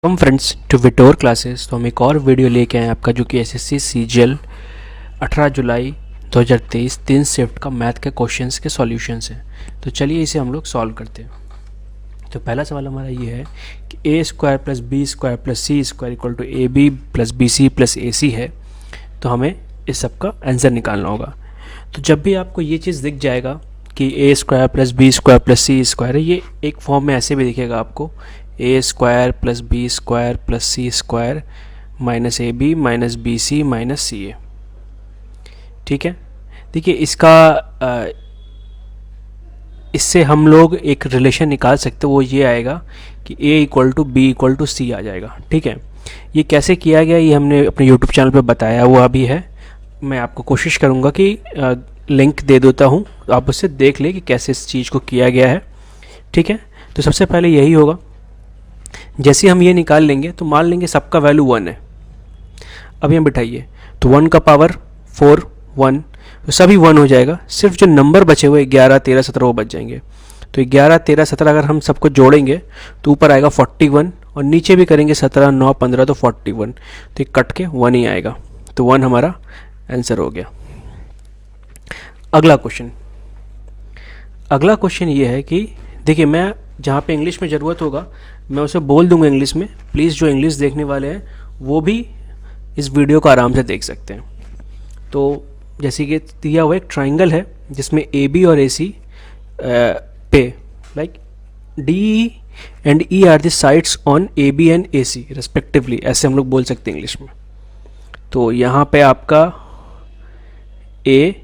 Welcome friends to विटोर classes. तो हम एक और वीडियो लेके आए आपका जो कि एसएससी सीजीएल 18 जुलाई 2023 3 शिफ्ट का मैथ के क्वेश्चंस के सॉल्यूशंस हैं। तो चलिए इसे हम लोग सॉल्व करते हैं। तो पहला सवाल हमारा ये है कि A square plus B square plus C square equal to A B plus B C plus A C है। तो हमें इस सब का आंसर निकालना होगा। तो जब भी आपको ये चीज़ दिख जाएगा कि A square plus B square plus C square है, ये एक फॉर्म में ऐसे भी दिखेगा आपको A square plus B square plus C square minus A B minus B C minus C A. ठीक है, देखिए इससे हम लोग एक रिलेशन निकाल सकते हैं, वो ये आएगा कि a equal to B equal to C आ जाएगा। ठीक है, ये कैसे किया गया ये हमने अपने यूट्यूब चैनल पे बताया हुआ भी है। मैं आपको कोशिश करूँगा कि लिंक दे देता हूँ, तो आप उससे देख लें कि कैसे इस चीज़ को किया गया है। ठीक है, तो सबसे पहले यही होगा, जैसे हम ये निकाल लेंगे तो मान लेंगे सबका वैल्यू 1 है। अभी हम बिठाइए तो 1 का पावर 4 1, तो सभी 1 हो जाएगा। सिर्फ जो नंबर बचे हुए 11 13 17 वो बच जाएंगे। तो 11 13 17 अगर हम सबको जोड़ेंगे तो ऊपर आएगा 41 और नीचे भी करेंगे 17 9 15 तो 41, तो ये कट के 1 ही आएगा। तो 1 हमारा आंसर हो गया। अगला क्वेश्चन ये है कि देखिए, मैं जहाँ पे इंग्लिश में ज़रूरत होगा मैं उसे बोल दूंगा इंग्लिश में। प्लीज़ जो इंग्लिश देखने वाले हैं वो भी इस वीडियो को आराम से देख सकते हैं। तो जैसे कि दिया हुआ एक ट्राइंगल है जिसमें ए बी और ए सी पे like d and e are the sides on a b and a c respectively, ऐसे हम लोग बोल सकते हैं इंग्लिश में। तो यहाँ पे आपका ए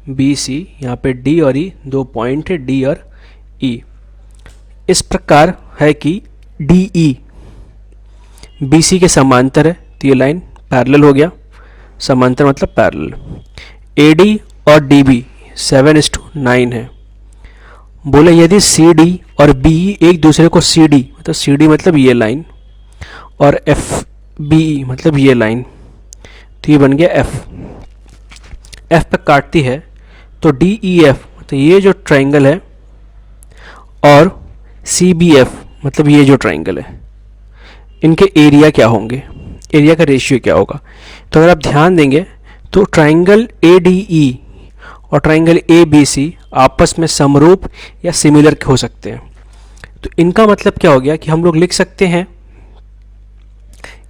बी सी, यहाँ पे डी और ई दो पॉइंट है, डी और ई। इस प्रकार है कि डी ई बी सी के समांतर है, तो ये लाइन पैरेलल हो गया। समांतर मतलब पैरेलल। ए डी और डी बी 7:9 है। बोले यदि सी डी और बी ई एक दूसरे को सी डी मतलब सी डी मतलब ये लाइन और एफ बी ई मतलब ये लाइन, तो ये बन गया एफ। एफ पे काटती है तो डी ई एफ तो ये जो ट्राइंगल है और सी बी एफ मतलब ये जो ट्राइंगल है, इनके एरिया क्या होंगे, एरिया का रेशियो क्या होगा। तो अगर आप ध्यान देंगे तो ट्राइंगल ए डी ई और ट्राइंगल ए बी सी आपस में समरूप या सिमिलर हो सकते हैं। तो इनका मतलब क्या हो गया कि हम लोग लिख सकते हैं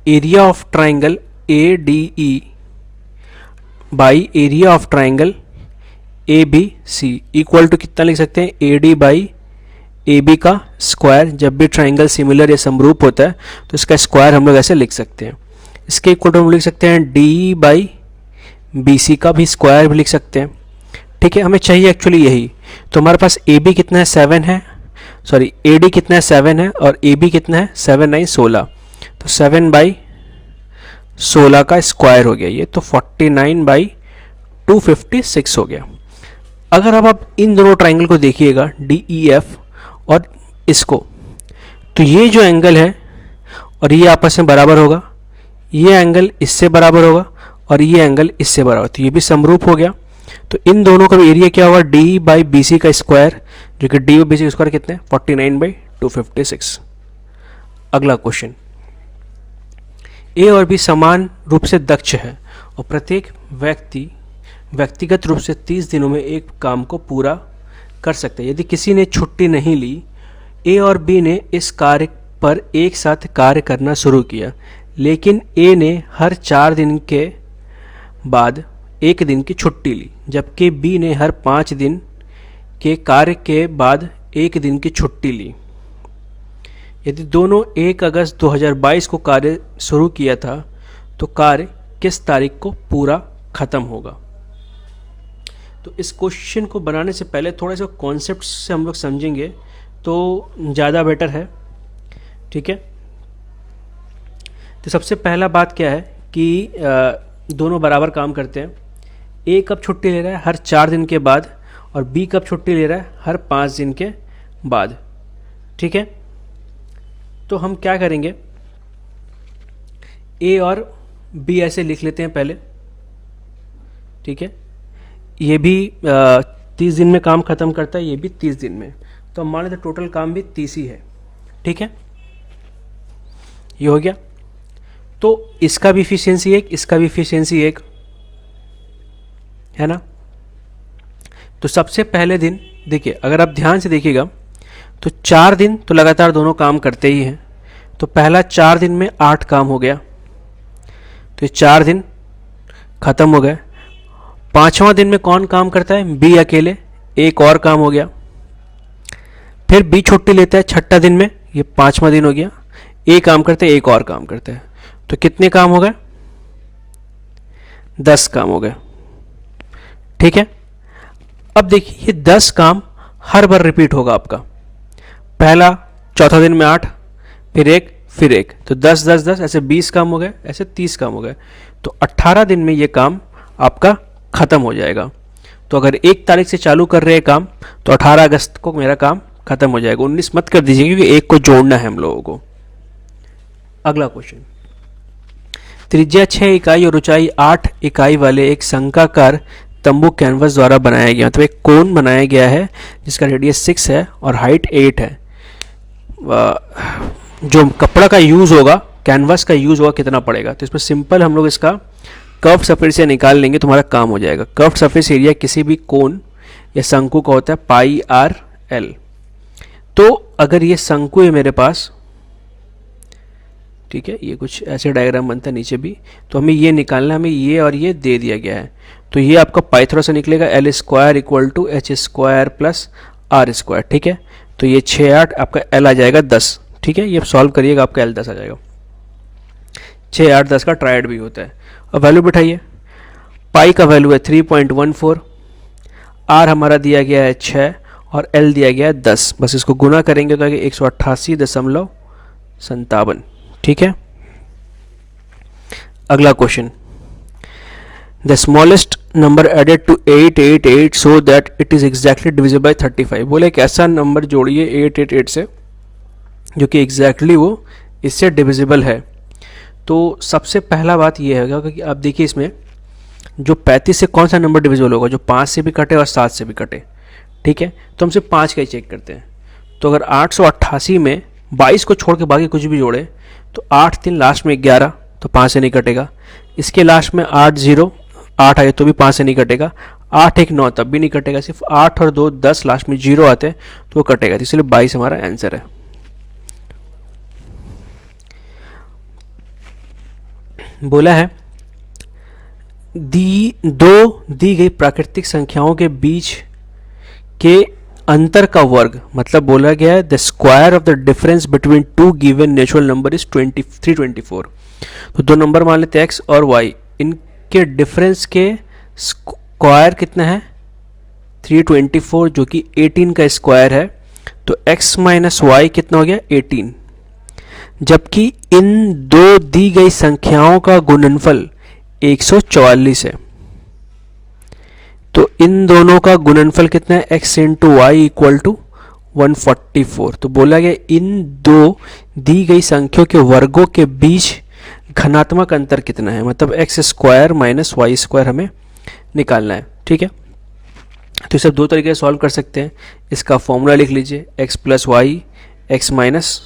area of triangle a d e by area of triangle a b c equal to कितना लिख सकते हैं, a d by a b का स्क्वायर। जब भी ट्राइंगल सिमिलर या समरूप होता है तो इसका स्क्वायर हम लोग ऐसे लिख सकते हैं। इसके इक्वल टू हम लिख सकते हैं डी बाई बी सी का भी स्क्वायर भी लिख सकते हैं। ठीक है, हमें चाहिए एक्चुअली यही। तो हमारे पास ए बी कितना है 7 है, सॉरी ए डी कितना है 7 है और ए बी कितना है 7 9 16, तो 7 बाई 16 का स्क्वायर हो गया ये, तो 49 बाई 256 हो गया। अगर अब आप इन दोनों ट्राइंगल को देखिएगा डी ई एफ और इसको, तो ये जो एंगल है और ये आपस में बराबर होगा, ये एंगल इससे बराबर होगा और ये एंगल इससे बराबर, तो ये भी समरूप हो गया। तो इन दोनों का एरिया क्या होगा, डी बाई बी सी का स्क्वायर, जो कि डी बाई बी सी का स्क्वायर कितने 49 बाई 256। अगला क्वेश्चन, ए और बी समान रूप से दक्ष है और प्रत्येक व्यक्तिगत रूप से 30 दिनों में एक काम को पूरा कर सकते हैं। यदि किसी ने छुट्टी नहीं ली, ए और बी ने इस कार्य पर एक साथ कार्य करना शुरू किया, लेकिन ए ने हर 4 दिन के बाद 1 दिन की छुट्टी ली, जबकि बी ने हर 5 दिन के कार्य के बाद 1 दिन की छुट्टी ली। यदि दोनों 1 अगस्त 2022 को कार्य शुरू किया था तो कार्य किस तारीख को पूरा खत्म होगा। तो इस क्वेश्चन को बनाने से पहले थोड़ा सा कॉन्सेप्ट से हम लोग समझेंगे तो ज़्यादा बेटर है। ठीक है, तो सबसे पहला बात क्या है कि दोनों बराबर काम करते हैं। ए कब छुट्टी ले रहा है, हर 4 दिन के बाद, और बी कब छुट्टी ले रहा है, हर 5 दिन के बाद। ठीक है, तो हम क्या करेंगे, ए और बी ऐसे लिख लेते हैं पहले। ठीक है, ये भी 30 दिन में काम ख़त्म करता है, ये भी 30 दिन में, तो मान लेते टोटल काम भी 30 ही है। ठीक है, ये हो गया। तो इसका भी इफिशियंसी एक, इसका भी इफिशियंसी एक है ना। तो सबसे पहले दिन देखिए, अगर आप ध्यान से देखिएगा तो 4 दिन तो लगातार दोनों काम करते ही हैं। तो पहला 4 दिन में 8 काम हो गया, तो ये 4 दिन खत्म हो गए। 5वां दिन में कौन काम करता है? बी अकेले, एक और काम हो गया। फिर बी छुट्टी लेता है 6ठा दिन में, ये 5वां दिन हो गया। ए काम करते हैं, एक और काम करते हैं, तो कितने काम हो गए? 10 काम हो गए। ठीक है। अब देखिए ये 10 काम हर बार रिपीट होगा आपका। पहला चौथा दिन में 8, फिर एक, फिर एक, तो 10 10 10 ऐसे 20 काम हो गए, ऐसे 30 काम हो गए। तो 18 दिन में ये काम आपका खत्म हो जाएगा। तो अगर 1 तारीख से चालू कर रहे हैं काम, तो 18 अगस्त को मेरा काम खत्म हो जाएगा। 19 मत कर दीजिए, क्योंकि एक को जोड़ना है हम लोगों को। अगला क्वेश्चन, त्रिज्या 6 इकाई और ऊंचाई 8 इकाई वाले एक शंक्वाकार तंबू कैनवस द्वारा बनाया गया, मतलब एक कोन बनाया गया है जिसका रेडियस 6 है और हाइट 8 है। जो कपड़ा का यूज़ होगा, कैनवस का यूज़ होगा, कितना पड़ेगा? तो इसमें सिंपल हम लोग इसका कर्व सरफेस एरिया निकाल लेंगे, तुम्हारा काम हो जाएगा। कर्व सरफेस एरिया किसी भी कोन या शंकु का होता है पाई आर एल। तो अगर ये शंकु है मेरे पास, ठीक है, ये कुछ ऐसे डायग्राम बनता है नीचे भी, तो हमें ये निकालना है, हमें ये और ये दे दिया गया है। तो ये आपका पाइथागोरस से निकलेगा l square equal to h square plus r square. ठीक है, तो ये 6 8 आपका एल आ जाएगा 10। ठीक है, ये सॉल्व करिएगा, आपका एल 10 आ जाएगा। 6 8 10 का ट्रायड भी होता है। अब वैल्यू बैठाइए। पाई का वैल्यू है 3.14, आर हमारा दिया गया है 6 और एल दिया गया है 10। बस इसको गुना करेंगे तो आगे 188.57। ठीक है। अगला question, the smallest number added to 888 so that it is exactly divisible by 35। बोले एक ऐसा नंबर जोड़िए 888 से जो कि एग्जैक्टली वो इससे डिविजिबल है। तो सबसे पहला बात ये है कि आप देखिए इसमें जो 35 से कौन सा नंबर डिविजिबल होगा, जो 5 से भी कटे और 7 से भी कटे। ठीक है, तो हम सिर्फ 5 का ही चेक करते हैं। तो अगर 888 में 22 को छोड़ के बाकी कुछ भी जोड़े तो 8 3 लास्ट में 11, तो 5 से नहीं कटेगा। इसके लास्ट में 8 0 8 आए तो भी 5 से नहीं कटेगा। 8 1 9 तब भी नहीं कटेगा। सिर्फ 8 और 2 10 लास्ट में 0 आते हैं तो वो कटेगा। तो इसलिए 22 हमारा आंसर है। बोला है दो दी गई प्राकृतिक संख्याओं के बीच के अंतर का वर्ग, मतलब बोला गया है the square of the difference between two given natural number is 324। तो दो नंबर मान लेते हैं x और y, इनके डिफरेंस के स्क्वायर कितना है 324, जो कि 18 का स्क्वायर है। तो x माइनस वाई कितना हो गया 18। जबकि इन दो दी गई संख्याओं का गुणनफल 144 है। तो इन दोनों का गुणनफल कितना है x into y equal to 144। तो बोला गया इन दो दी गई संख्याओं के वर्गों के बीच घनात्मक अंतर कितना है, मतलब x square minus y square हमें निकालना है। ठीक है, तो इसे दो तरीके से सॉल्व कर सकते हैं। इसका फॉर्मूला लिख लीजिए x plus Y X minus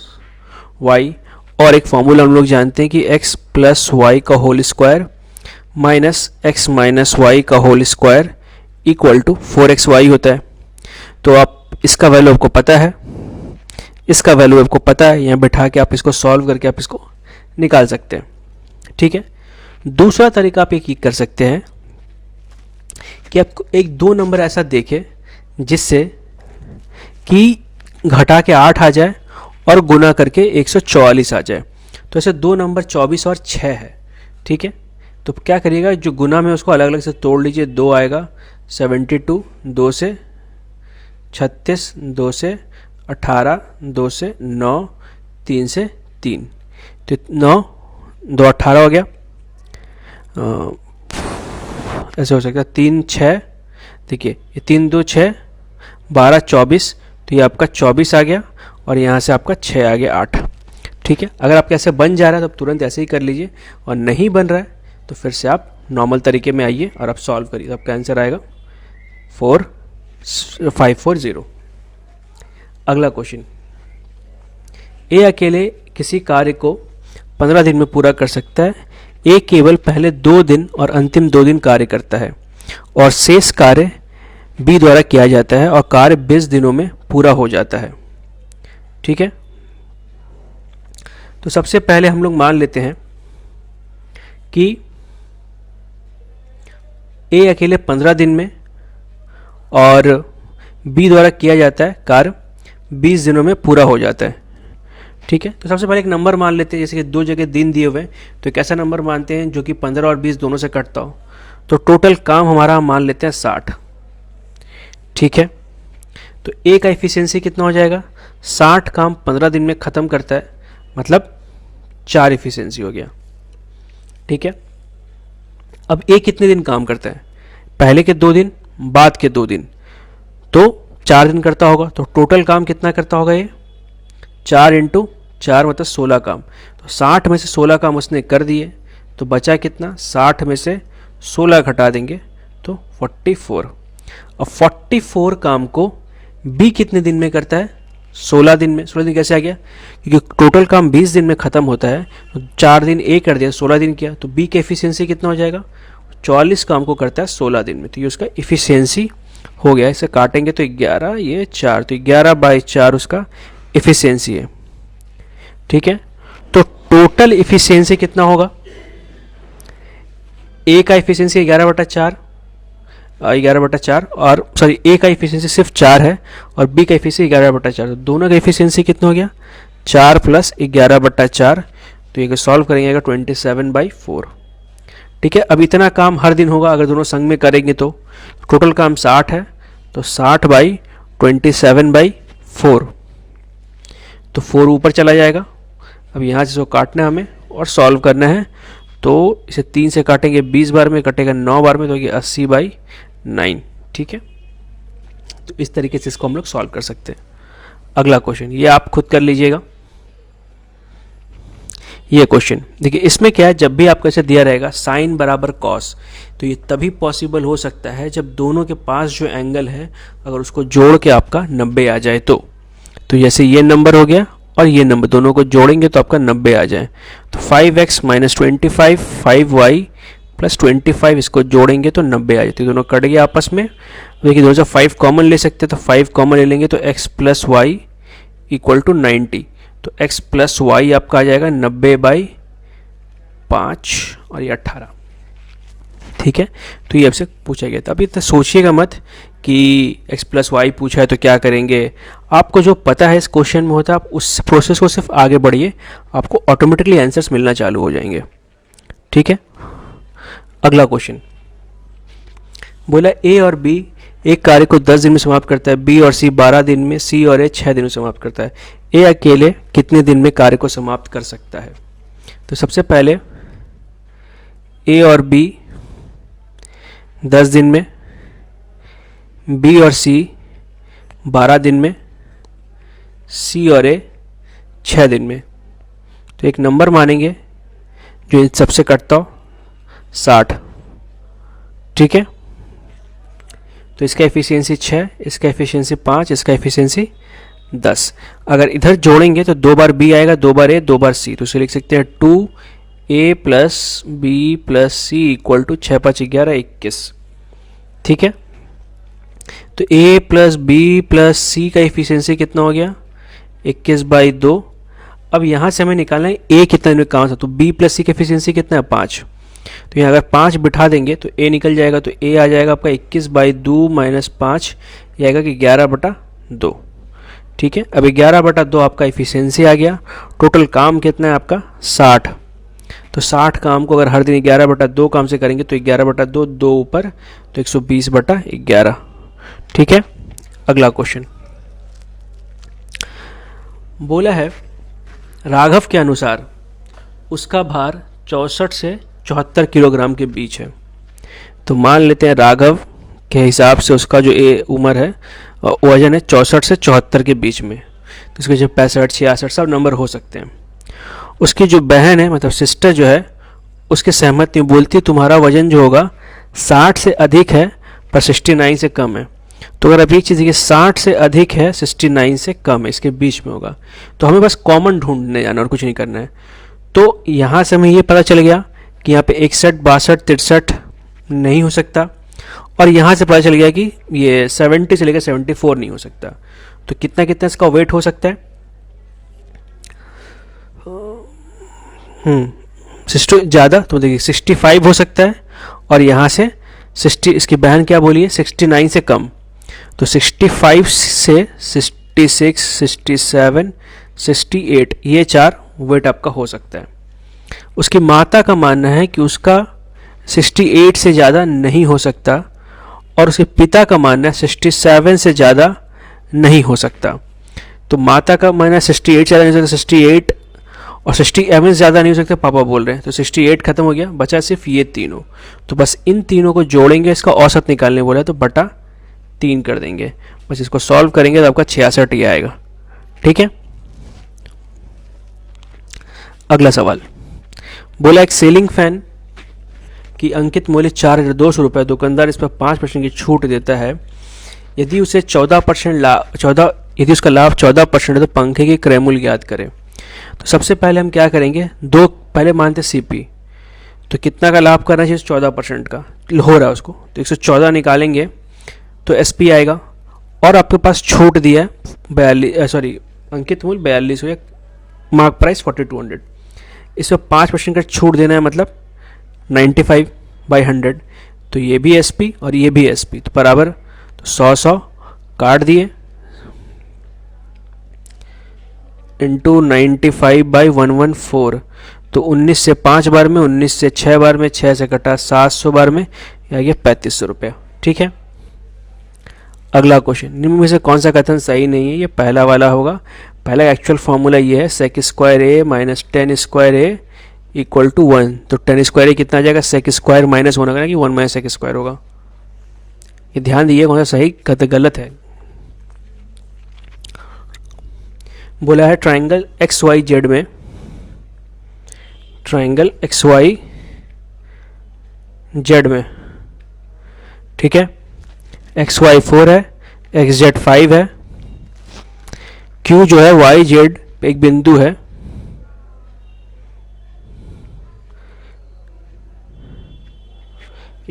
Y, और एक फॉर्मूला हम लोग जानते हैं कि x प्लस वाई का whole square minus X minus Y का whole square equal to 4xy होता है। तो आप इसका वैल्यू आपको पता है, इसका वैल्यू आपको पता है, यहाँ बैठा के आप इसको सॉल्व करके आप इसको निकाल सकते हैं। ठीक है, दूसरा तरीका आप एक कर सकते हैं कि आपको एक दो नंबर ऐसा देखे जिससे कि घटा के 8 आ जाए और गुना करके 144 आ जाए। तो ऐसे दो नंबर 24 और 6 है। ठीक है, तो क्या करिएगा, जो गुना में उसको अलग अलग से तोड़ लीजिए। 2 आएगा 72, 2 से 36, 2 से 18, 2 से 9, 3 से 3, तो 9 2 18 हो गया। ऐसे हो सकता है 3 6, देखिए ये 3 2 6 12 24, तो ये आपका 24 आ गया और यहाँ से आपका 6 आ गया 8। ठीक है, अगर आपके ऐसे बन जा रहा है तो आप तुरंत ऐसे ही कर लीजिए, और नहीं बन रहा है तो फिर से आप नॉर्मल तरीके में आइए और आप सॉल्व करिए। तो आपका आंसर आएगा 4540। अगला क्वेश्चन, ए अकेले किसी कार्य को 15 दिन में पूरा कर सकता है, ए केवल पहले 2 दिन और अंतिम 2 दिन कार्य करता है और शेष कार्य बी द्वारा किया जाता है और कार्य 20 दिनों में पूरा हो जाता है। ठीक है, तो सबसे पहले हम लोग मान लेते हैं कि ए अकेले 15 दिन में और बी द्वारा किया जाता है कार्य 20 दिनों में पूरा हो जाता है। ठीक है, तो सबसे पहले एक नंबर मान लेते हैं, जैसे कि 2 जगह दिन दिए हुए हैं तो एक ऐसा नंबर मानते हैं जो कि 15 और 20 दोनों से कटता हो। तो टोटल काम हमारा हम मान लेते हैं 60। ठीक है, तो ए का एफिशिएंसी कितना हो जाएगा, 60 काम 15 दिन में ख़त्म करता है, मतलब 4 एफिशिएंसी हो गया। ठीक है, अब ए कितने दिन काम करता है, पहले के 2 दिन बाद के 2 दिन, तो 4 दिन करता होगा। तो टोटल काम कितना करता होगा ये, 4 × 4 मतलब 16 काम। तो 60 में से 16 काम उसने कर दिए, तो बचा कितना, 60 में से 16 घटा देंगे तो 44। अब 44 काम को बी कितने दिन में करता है, 16 दिन में। 16 दिन कैसे आ गया, क्योंकि टोटल काम 20 दिन में ख़त्म होता है, तो 4 दिन ए कर दिया, 16 दिन किया, तो बी का एफिशिएंसी कितना हो जाएगा, 44 काम को करता है 16 दिन में। तो ये उसका एफिशिएंसी हो गया। इसे काटेंगे तो 11, ये 4, तो 11/4 उसका एफिशिएंसी है। ठीक है, तो टोटल एफिशिएंसी कितना होगा, ए का एफिशिएंसी 11/4 और सॉरी ए का एफिशिएंसी सिर्फ 4 है और बी का एफिशिएंसी 11/4, तो दोनों का एफिशिएंसी कितना हो गया, 4 + 11/4। तो ये सॉल्व करेंगे 27/4। ठीक है, अब इतना काम हर दिन होगा अगर दोनों संग में करेंगे तो टोटल काम 60 है, तो 60/27/4, तो 4 ऊपर चला जाएगा। अब यहाँ से इसको काटना है हमें और सॉल्व करना है, तो इसे 3 से काटेंगे 20 बार में, कटेगा 9 बार में, तो ये 80/9। ठीक है, तो इस तरीके से इसको हम लोग सॉल्व कर सकते हैं। अगला क्वेश्चन ये आप खुद कर लीजिएगा। ये क्वेश्चन देखिए, इसमें क्या है, जब भी आपको ऐसे दिया रहेगा साइन बराबर कॉस, तो ये तभी पॉसिबल हो सकता है जब दोनों के पास जो एंगल है अगर उसको जोड़ के आपका 90 आ जाए तो जैसे ये नंबर हो गया और ये नंबर, दोनों को जोड़ेंगे तो आपका 90 आ जाए। तो 5x - 25, 5y + 25, इसको जोड़ेंगे तो 90 आ जाती है। दोनों कट गया आपस में। देखिए दोनों से 5 कॉमन ले सकते हैं, तो 5 कॉमन ले लेंगे तो x + y = 90। तो x + y आपका आ जाएगा 90/5 और ये 18। ठीक है, तो ये आपसे पूछा गया था। अभी इतना सोचिएगा मत कि x + y पूछा है तो क्या करेंगे, आपको जो पता है इस क्वेश्चन में होता है, आप उस प्रोसेस को सिर्फ आगे बढ़िए, आपको ऑटोमेटिकली आंसर्स मिलना चालू हो जाएंगे। ठीक है, अगला क्वेश्चन बोला ए और बी एक कार्य को 10 दिन में समाप्त करता है, बी और सी 12 दिन में, सी और ए 6 दिन में समाप्त करता है। ए अकेले कितने दिन में कार्य को समाप्त कर सकता है। तो सबसे पहले ए और बी 10 दिन में, बी और सी 12 दिन में, सी और ए 6 दिन में। तो एक नंबर मानेंगे जो इन सबसे कटता हो, 60। ठीक है, तो इसका एफिशिएंसी 6, इसका एफिशिएंसी 5, इसका एफिशिएंसी 10। अगर इधर जोड़ेंगे तो 2 बार बी आएगा, 2 बार ए, 2 बार सी, तो इसे लिख सकते हैं 2a + b + c = 6 × 5 = 11, 21। ठीक है, तो a + b + c का एफिशिएंसी कितना हो गया, 21/2। अब यहाँ से हमें निकालना है a कितना में कहाँ था, तो b + c का एफिशिएंसी कितना है, 5। तो यहाँ अगर 5 बिठा देंगे तो a निकल जाएगा, तो a आ जाएगा आपका 21/2 - 5, ये आएगा कि 11/2। ठीक है, अब 11/2 आपका एफिशिएंसी आ गया। टोटल काम कितना है आपका, 60। तो 60 काम को अगर हर दिन 11/2 काम से करेंगे तो 11/2, 2 ऊपर, तो 120/11। ठीक है, अगला क्वेश्चन बोला है राघव के अनुसार उसका भार 64 से 74 किलोग्राम के बीच है। तो मान लेते हैं राघव के हिसाब से उसका जो उम्र है, वजन है 64 से 74 के बीच में। तो इसके जो 65, 66 सब नंबर हो सकते हैं। उसकी जो बहन है, मतलब सिस्टर जो है, उसके सहमत नहीं, बोलती तुम्हारा वजन जो होगा 60 से अधिक है पर 69 से कम है। तो अगर अभी एक चीज़, 60 से अधिक है, 69 से कम है, इसके बीच में होगा। तो हमें बस कॉमन ढूंढने जाना और कुछ नहीं करना है। तो यहाँ से हमें ये पता चल गया कि यहाँ पे 61, 62, 63 नहीं हो सकता, और यहाँ से पता चल गया कि ये 70 से लेकर 74 नहीं हो सकता। तो कितना कितना इसका वेट हो सकता है? 60 ज़्यादा, तो देखिए 65 हो सकता है, और यहाँ से 60, इसकी बहन क्या बोली है, 69 से कम। तो 65 से 66, 67, 68, ये 4 वेट आपका हो सकता है। उसकी माता का मानना है कि उसका 68 से ज़्यादा नहीं हो सकता, और उसके पिता का मानना है 67 से ज़्यादा नहीं हो सकता। तो माता का मानना है 68 से ज़्यादा नहीं हो सकता, 68 और 67 से ज़्यादा नहीं हो सकता, पापा बोल रहे हैं। तो 68 खत्म हो गया, बचा सिर्फ ये तीनों। तो बस इन तीनों को जोड़ेंगे, इसका औसत निकालने बोला है, तो बटा 3 कर देंगे। बस इसको सॉल्व करेंगे तो आपका 66 ही आएगा। ठीक है। अगला सवाल बोला, एक सीलिंग फैन की अंकित मूल्य 4,200 रुपये, दुकानदार इस पर 5% की छूट देता है। यदि उसे 14% यदि उसका लाभ 14% है तो पंखे की क्रय मूल्य ज्ञात करें। तो सबसे पहले हम क्या करेंगे, पहले मानते CP, तो कितना का लाभ करना चाहिए, 14% का हो रहा है उसको, तो 114 निकालेंगे तो SP आएगा, और आपके पास छूट दिया है 42, अंकित मूल्य 42 हो, मार्क प्राइस 4200, इस पर 5% का छूट देना है, मतलब 95/100। तो ये भी SP और ये भी SP, तो बराबर, तो 100 काट दिए इंटू 95/114, तो 19 से 5 बार में, 19 से 6 बार में, 6 से कटा 700 बार में, या ये 3500 रुपया। ठीक है। अगला क्वेश्चन, निम्न में से कौन सा कथन सही नहीं है? ये पहला वाला होगा। पहला एक्चुअल फॉर्मूला ये है, sec square a minus tan square a equal to 1। तो टेन स्क्वायर a कितना आ जाएगा, sec स्क्वायर माइनस होना कि 1 माइनस sec स्क्वायर होगा। ये ध्यान दीजिए कौन सा सही गलत है। बोला है ट्राइंगल XYZ में, ट्राइंगल XYZ में, ठीक है, XY 4 है, XZ 5 है, Q जो है YZ पे एक बिंदु है,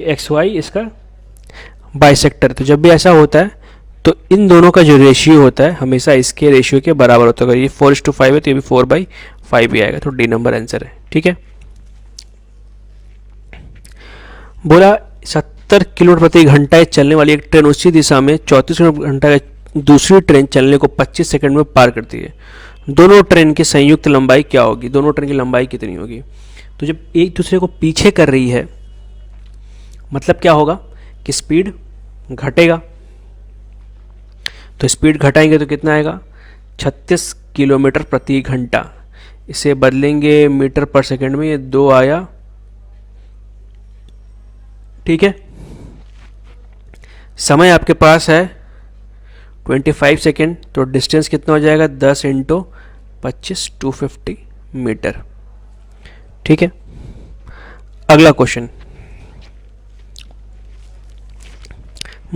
XY इसका बाइसेक्टर। तो जब भी ऐसा होता है तो इन दोनों का जो रेशियो होता है हमेशा इसके रेशियो के बराबर होता है। अगर ये 4:5 है तो ये भी 4/5 ही आएगा। तो D नंबर आंसर है। ठीक है। बोला 70 किलोमीटर प्रति घंटा चलने वाली एक ट्रेन उसी दिशा में 34 किलोमीटर घंटा दूसरी ट्रेन चलने को 25 सेकंड में पार करती है। दोनों ट्रेन की संयुक्त लंबाई क्या होगी? दोनों ट्रेन की लंबाई कितनी होगी? तो जब एक दूसरे को पीछे कर रही है मतलब क्या होगा कि स्पीड घटेगा। तो स्पीड घटाएंगे तो कितना आएगा? 36 किलोमीटर प्रति घंटा। इसे बदलेंगे मीटर पर सेकंड में, ये 2 आया। ठीक है। समय आपके पास है 25 सेकेंड। तो डिस्टेंस कितना हो जाएगा? 10 × 25 250 मीटर। ठीक है। अगला क्वेश्चन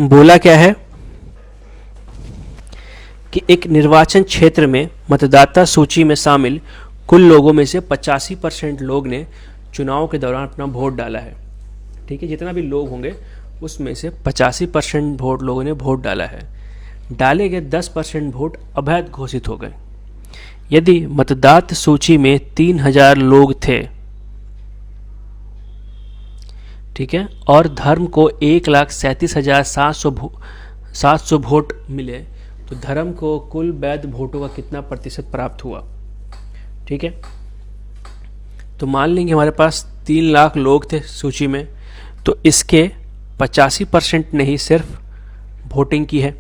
बोला क्या है कि एक निर्वाचन क्षेत्र में मतदाता सूची में शामिल कुल लोगों में से 85% लोग ने चुनाव के दौरान अपना वोट डाला है। ठीक है। जितना भी लोग होंगे उसमें से 85% वोट लोगों ने वोट डाला है। डाले गए 10% वोट अवैध घोषित हो गए। यदि मतदाता सूची में 3000 लोग थे, ठीक है, और धर्म को 1,37,700 वोट मिले तो धर्म को कुल वैध वोटों का कितना प्रतिशत प्राप्त हुआ? ठीक है। तो मान लेंगे हमारे पास 3 लाख लोग थे सूची में, तो इसके 85% ने ही सिर्फ वोटिंग की है।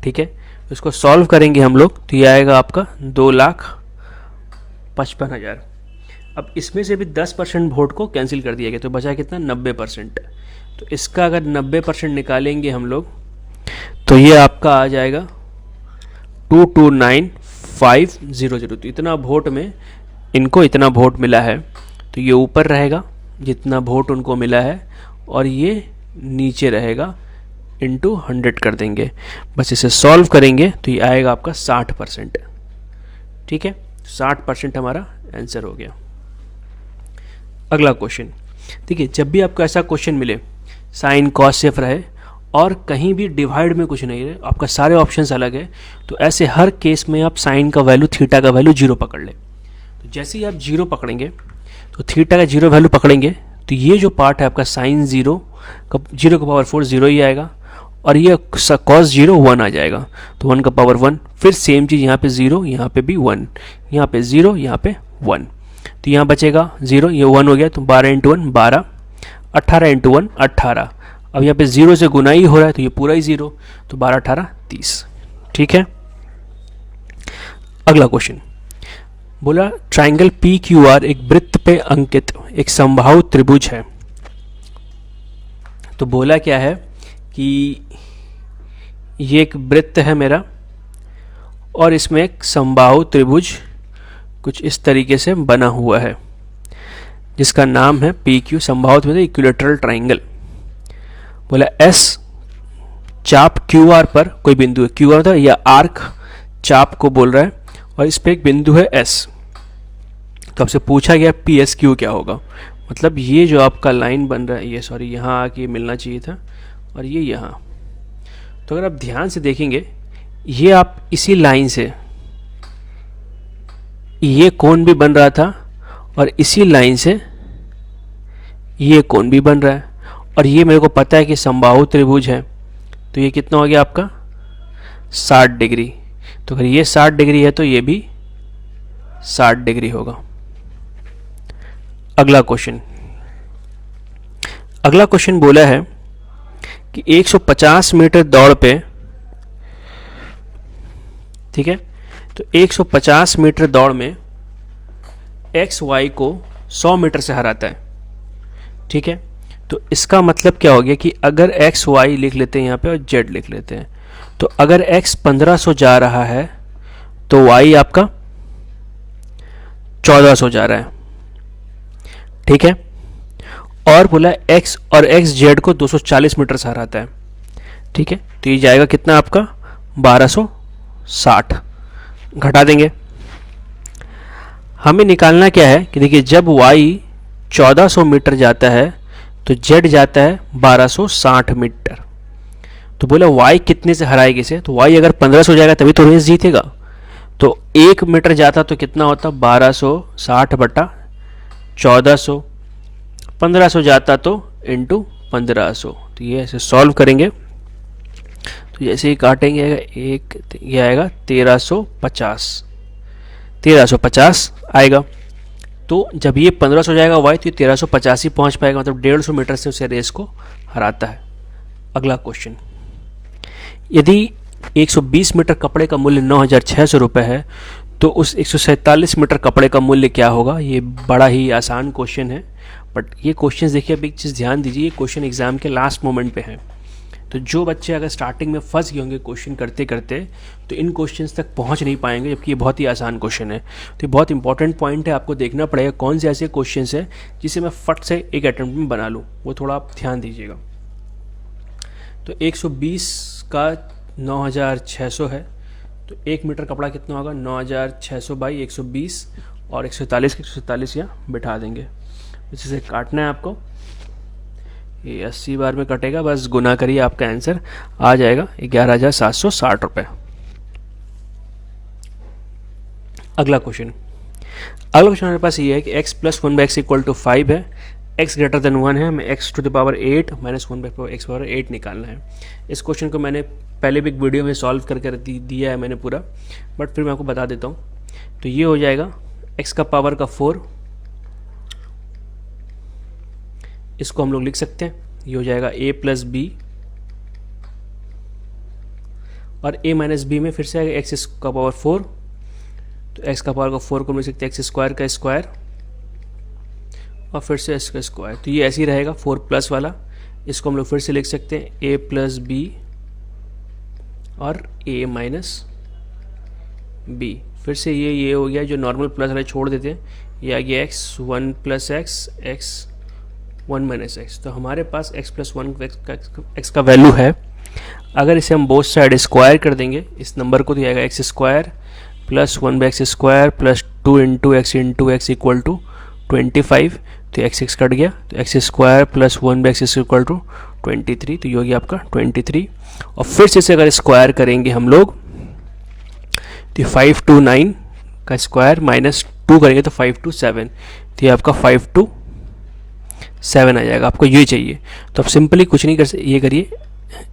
ठीक है। इसको सॉल्व करेंगे हम लोग तो ये आएगा आपका 2,55,000। अब इसमें से भी 10% वोट को कैंसिल कर दिया गया तो बचा कितना? 90%। तो इसका अगर 90% निकालेंगे हम लोग तो ये आपका आ जाएगा 229,500। तो इतना वोट में इनको इतना वोट मिला है तो ये ऊपर रहेगा जितना वोट उनको मिला है, और ये नीचे रहेगा इंटू 100 कर देंगे। बस इसे सॉल्व करेंगे तो ये आएगा आपका 60%। ठीक है। 60% हमारा आंसर हो गया। अगला क्वेश्चन देखिए, जब भी आपको ऐसा क्वेश्चन मिले साइन कॉस सिर्फ रहे और कहीं भी डिवाइड में कुछ नहीं रहे, आपका सारे ऑप्शंस अलग है, तो ऐसे हर केस में आप साइन का वैल्यू थीटा का वैल्यू 0 पकड़ ले। तो जैसे ही आप 0 पकड़ेंगे तो थीटा का 0 वैल्यू पकड़ेंगे तो ये जो पार्ट है आपका साइन 0 का 0 का पावर 4 0 ही आएगा, और ये कॉस 0 1 आ जाएगा, तो 1 का पावर 1। फिर सेम चीज़ यहाँ पे 0, यहाँ पे भी 1, यहाँ पे 0, यहाँ पे 1, तो यहाँ बचेगा 0, ये 1 हो गया, तो 12 इंटू 1 12, 18 इंटू 1 18। अब यहाँ पे 0 से गुना ही हो रहा है तो ये पूरा ही 0, तो 12 18 30। ठीक है। अगला क्वेश्चन बोला ट्राइंगल पी क्यू आर एक वृत्त पे अंकित एक समबाहु त्रिभुज है। तो बोला क्या है कि ये एक वृत्त है मेरा और इसमें एक समबाहु त्रिभुज कुछ इस तरीके से बना हुआ है जिसका नाम है पी क्यू, समबाहु त्रिभुज इक्विलेटरल ट्राइंगल। बोला एस चाप क्यू आर पर कोई बिंदु है, क्यू आर था या आर्क चाप को बोल रहा है, और इस पे एक बिंदु है एस। तो आपसे पूछा गया पी एस क्यू क्या होगा, मतलब ये जो आपका लाइन बन रहा है, ये सॉरी यहाँ आके मिलना चाहिए था, और ये यहाँ। तो अगर आप ध्यान से देखेंगे ये आप इसी लाइन से ये कोण भी बन रहा था और इसी लाइन से ये कोण भी बन रहा है, और ये मेरे को पता है कि समबाहु त्रिभुज है, तो ये कितना हो गया आपका 60 डिग्री। तो अगर ये 60 डिग्री है तो ये भी 60 डिग्री होगा। अगला क्वेश्चन बोला है कि 150 मीटर दौड़ पे, ठीक है, तो 150 मीटर दौड़ में एक्स वाई को 100 मीटर से हराता है। ठीक है, तो इसका मतलब क्या हो गया कि अगर एक्स वाई लिख लेते हैं यहाँ पे और जेड लिख लेते हैं, तो अगर एक्स 1500 जा रहा है तो वाई आपका 1400 जा रहा है। ठीक है, और बोला एक्स और एक्स जेड को 240 मीटर से हराता है। ठीक है, तो ये जाएगा कितना आपका 1260, घटा देंगे। हमें निकालना क्या है कि देखिए जब y 1400 मीटर जाता है तो z जाता है 1260 मीटर। तो बोला y कितने से हराएगी इसे, तो y अगर 1500 जाएगा तभी तो रेस जीतेगा। तो 1 मीटर जाता तो कितना होता 1260 बटा 1400, 1500 जाता तो इंटू 1500। तो ये ऐसे सॉल्व करेंगे तो जैसे ही काटेंगे एक ये आएगा 1350 आएगा। तो जब ये 1500 जाएगा वाई तो ये 1350 ही पहुंच पाएगा, मतलब 150 मीटर से उसे रेस को हराता है। अगला क्वेश्चन, यदि 120 मीटर कपड़े का मूल्य 9600 रुपये है तो उस 147 मीटर कपड़े का मूल्य क्या होगा। ये बड़ा ही आसान क्वेश्चन है, बट ये क्वेश्चन देखिए, अब एक चीज़ ध्यान दीजिए, ये क्वेश्चन एग्जाम के लास्ट मोमेंट पे है। तो जो बच्चे अगर स्टार्टिंग में फंस गए होंगे क्वेश्चन करते करते तो इन क्वेश्चंस तक पहुंच नहीं पाएंगे, जबकि ये बहुत ही आसान क्वेश्चन है। तो ये बहुत इंपॉर्टेंट पॉइंट है, आपको देखना पड़ेगा कौन से ऐसे क्वेश्चंस है जिसे मैं फट से एक अटेम्प्ट में बना लूँ, वो थोड़ा आप ध्यान दीजिएगा। तो 120 का 9600 है, तो 1 मीटर कपड़ा कितना होगा 9600 बाई 120, और 147 यहाँ बिठा देंगे। इसे काटना है आपको, ये 80 बार में कटेगा, बस गुना करिए, आपका आंसर आ जाएगा 11,760 रुपये। अगला क्वेश्चन हमारे पास ये है कि x plus 1/x equal to 5 है, x ग्रेटर देन 1 है, हमें x टू द पावर 8 माइनस 1/x पावर 8 निकालना है। इस क्वेश्चन को मैंने पहले भी एक वीडियो में सॉल्व करके दिया है मैंने पूरा, बट फिर मैं आपको बता देता हूँ। तो ये हो जाएगा x का पावर का 4, इसको हम लोग लिख सकते हैं, ये हो जाएगा a प्लस बी, और a माइनस बी में फिर से आएगा x का पावर 4, तो x का पावर का 4 को मिल सकते हैं x स्क्वायर का स्क्वायर और फिर से x का स्क्वायर। तो ये ऐसे ही रहेगा 4 प्लस वाला, इसको हम लोग फिर से लिख सकते हैं a प्लस बी और a माइनस बी। फिर से ये हो गया, जो नॉर्मल प्लस वाला छोड़ देते हैं, ये आ गया x 1 plus x, x 1 minus x. तो हमारे पास x प्लस 1 x का वैल्यू है, अगर इसे हम बोथ साइड स्क्वायर कर देंगे इस नंबर को, तो आएगा x square plus 1/x² plus 2 × x equal to 25, तो x कट गया, तो x² plus 1/x equal to 23, तो ये हो गया आपका 23। और फिर से इसे अगर स्क्वायर करेंगे हम लोग तो 5 to 9 का स्क्वायर माइनस 2 करेंगे तो 5 to 7, तो ये आपका 5 to 7 आ जाएगा। आपको ये चाहिए तो आप सिंपली कुछ नहीं कर सकते, ये करिए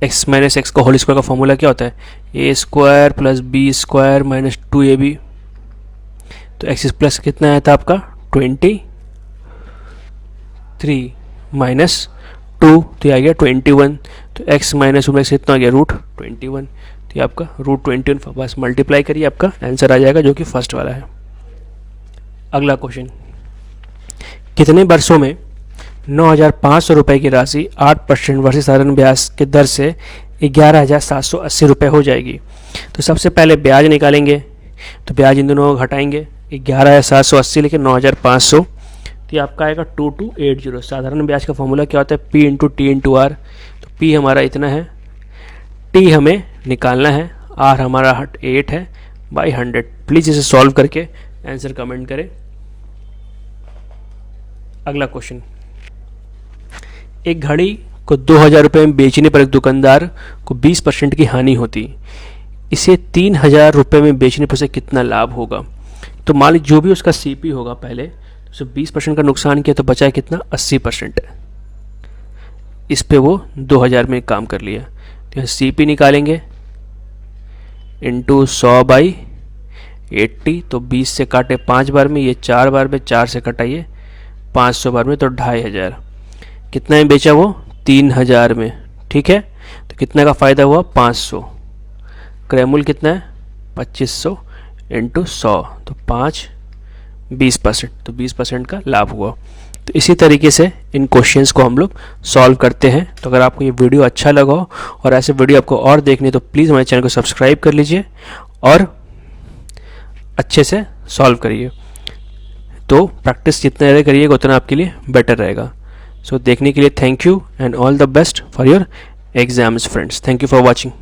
x माइनस एक्स का होल स्क्वायर का फॉर्मूला क्या होता है, a² plus b² minus 2ab, तो x प्लस कितना आया था आपका 23 माइनस 2, तो ये आ गया 21, तो x माइनस x कितना आ गया √21, तो ये आपका √21 बस मल्टीप्लाई करिए, आपका आंसर आ जाएगा जो कि फर्स्ट वाला है। अगला क्वेश्चन, कितने वर्षों में 9,500 रुपये की राशि 8% वर्षीय साधारण ब्याज की दर से 11,780 रुपये हो जाएगी। तो सबसे पहले ब्याज निकालेंगे, तो ब्याज इन दोनों को घटाएंगे, 11,780 लेके 9,500, तो ये आपका आएगा 2280। साधारण ब्याज का फॉर्मूला क्या होता है, P × T × R, तो P हमारा इतना है, T हमें निकालना है, R हमारा 8 है बाई 100। प्लीज़ इसे सॉल्व करके आंसर कमेंट करें। अगला क्वेश्चन, एक घड़ी को 2,000 रुपये में बेचने पर एक दुकानदार को 20% की हानि होती, इसे 3,000 रुपये में बेचने पर से कितना लाभ होगा। तो मान लीजिए जो भी उसका CP होगा पहले, तो 20% का नुकसान किया तो बचा कितना 80%, इस पे वो 2,000 में काम कर लिया, तो यहाँ CP निकालेंगे इंटू 100/80, तो 20 से काटे 5 बार में, ये 4 बार में, 4 से कटाइए 500 बार में, तो 2,500। कितना में बेचा वो 3,000 में, ठीक है, तो कितने का फ़ायदा हुआ 500, क्रयमूल्य कितना है 2500 इंटू 100, तो 5 20%, तो 20% का लाभ हुआ। तो इसी तरीके से इन क्वेश्चंस को हम लोग सॉल्व करते हैं। तो अगर आपको ये वीडियो अच्छा लगा हो और ऐसे वीडियो आपको और देखने तो प्लीज़ हमारे चैनल को सब्सक्राइब कर लीजिए और अच्छे से सॉल्व करिए। तो प्रैक्टिस जितना ज़्यादा करिएगा उतना आपके लिए बेटर रहेगा। सो देखने के लिए thank you and all the best for your exams friends. Thank you for watching.